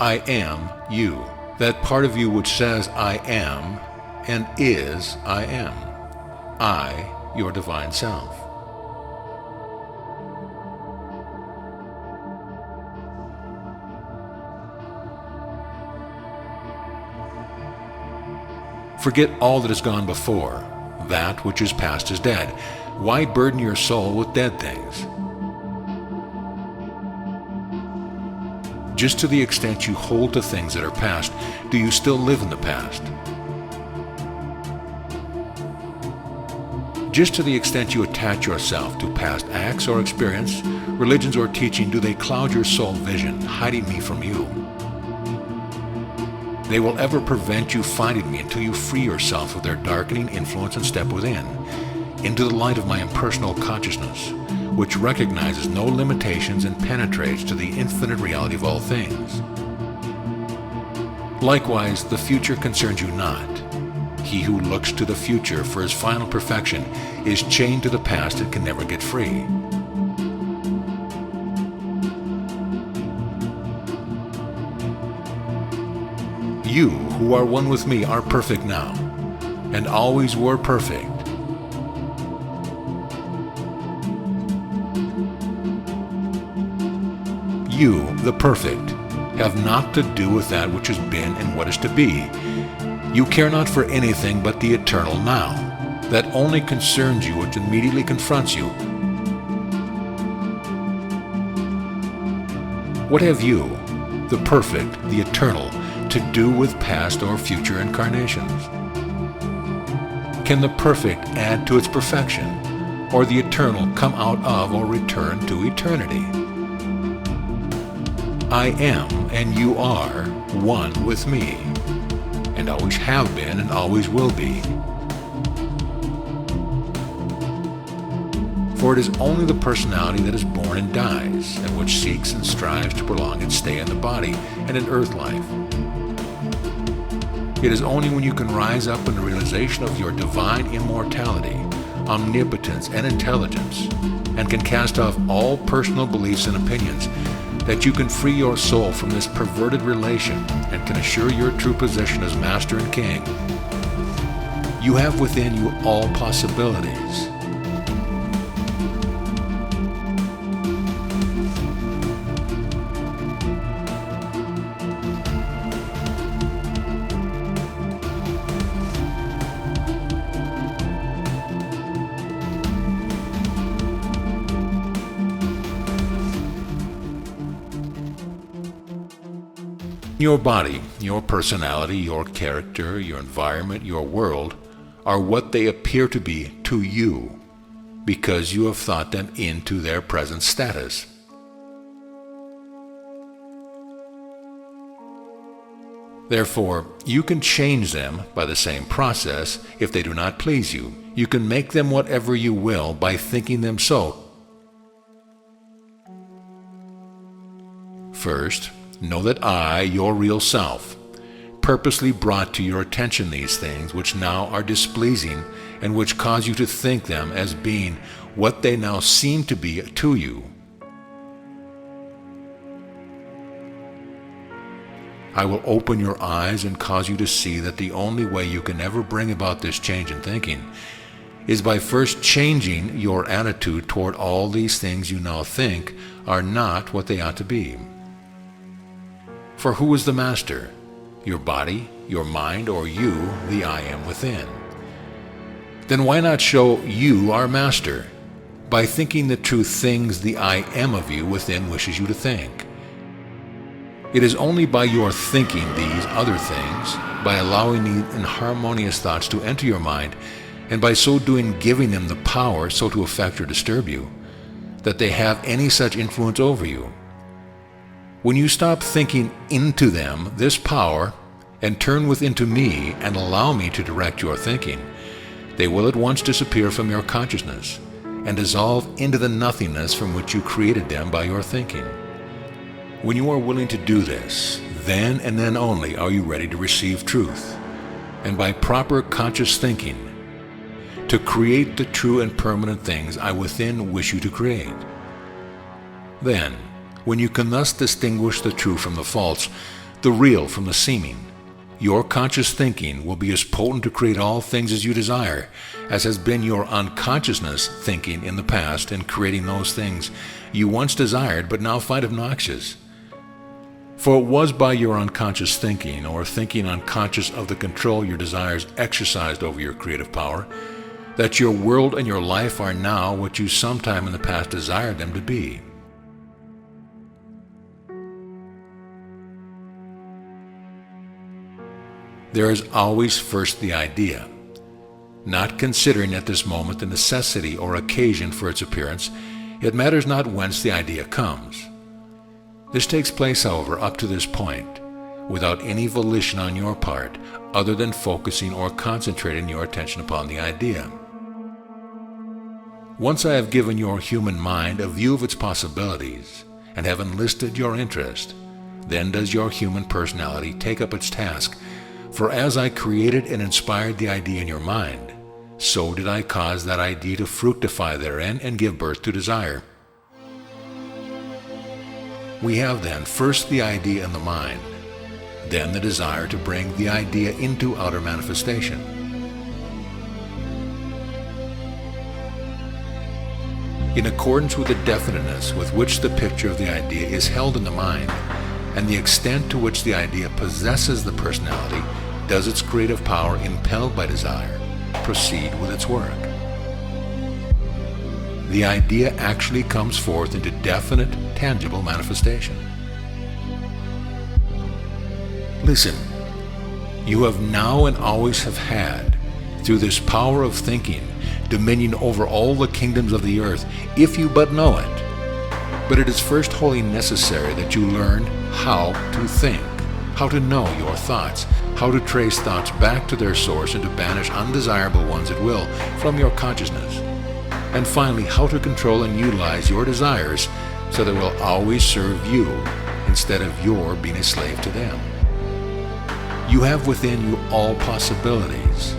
I am you. That part of you which says I am and is I am. I, your divine self. Forget all that has gone before. That which is past is dead. Why burden your soul with dead things? Just to the extent you hold to things that are past, do you still live in the past? Just to the extent you attach yourself to past acts or experience, religions or teaching, do they cloud your soul vision, hiding me from you? They will ever prevent you finding me until you free yourself of their darkening influence and step within, into the light of my impersonal consciousness, which recognizes no limitations and penetrates to the infinite reality of all things. Likewise, the future concerns you not. He who looks to the future for his final perfection is chained to the past and can never get free. You who are one with me are perfect now, and always were perfect. You, the perfect, have naught to do with that which has been and what is to be. You care not for anything but the eternal now. That only concerns you which immediately confronts you. What have you, the perfect, the eternal, to do with past or future incarnations? Can the perfect add to its perfection, or the eternal come out of or return to eternity? I am and you are one with me, and always have been and always will be. For it is only the personality that is born and dies, and which seeks and strives to prolong its stay in the body and in earth life. It is only when you can rise up in the realization of your divine immortality, omnipotence, and intelligence, and can cast off all personal beliefs and opinions, that you can free your soul from this perverted relation and can assure your true position as Master and King. You have within you all possibilities. Your body, your personality, your character, your environment, your world are what they appear to be to you because you have thought them into their present status. Therefore, you can change them by the same process if they do not please you. You can make them whatever you will by thinking them so. First, know that I, your real self, purposely brought to your attention these things which now are displeasing and which cause you to think them as being what they now seem to be to you. I will open your eyes and cause you to see that the only way you can ever bring about this change in thinking is by first changing your attitude toward all these things you now think are not what they ought to be. For who is the master? Your body, your mind, or you, the I am within? Then why not show you our master by thinking the true things the I am of you within wishes you to think? It is only by your thinking these other things, by allowing the inharmonious thoughts to enter your mind, and by so doing giving them the power so to affect or disturb you, that they have any such influence over you. When you stop thinking into them this power and turn within to me and allow me to direct your thinking, they will at once disappear from your consciousness and dissolve into the nothingness from which you created them by your thinking. When you are willing to do this, then and then only are you ready to receive truth, and by proper conscious thinking, to create the true and permanent things I within wish you to create. Then, when you can thus distinguish the true from the false, the real from the seeming. Your conscious thinking will be as potent to create all things as you desire, as has been your unconsciousness thinking in the past in creating those things you once desired but now find obnoxious. For it was by your unconscious thinking, or thinking unconscious of the control your desires exercised over your creative power, that your world and your life are now what you sometime in the past desired them to be. There is always first the idea. Not considering at this moment the necessity or occasion for its appearance, it matters not whence the idea comes. This takes place, however, up to this point, without any volition on your part, other than focusing or concentrating your attention upon the idea. Once I have given your human mind a view of its possibilities, and have enlisted your interest, then does your human personality take up its task. For as I created and inspired the idea in your mind, so did I cause that idea to fructify therein and give birth to desire. We have then first the idea in the mind, then the desire to bring the idea into outer manifestation. In accordance with the definiteness with which the picture of the idea is held in the mind, and the extent to which the idea possesses the personality, does its creative power, impelled by desire, proceed with its work. The idea actually comes forth into definite, tangible manifestation. Listen, you have now and always have had, through this power of thinking, dominion over all the kingdoms of the earth, if you but know it. But it is first wholly necessary that you learn how to think, how to know your thoughts, how to trace thoughts back to their source and to banish undesirable ones at will from your consciousness, and finally how to control and utilize your desires so they will always serve you instead of your being a slave to them. You have within you all possibilities,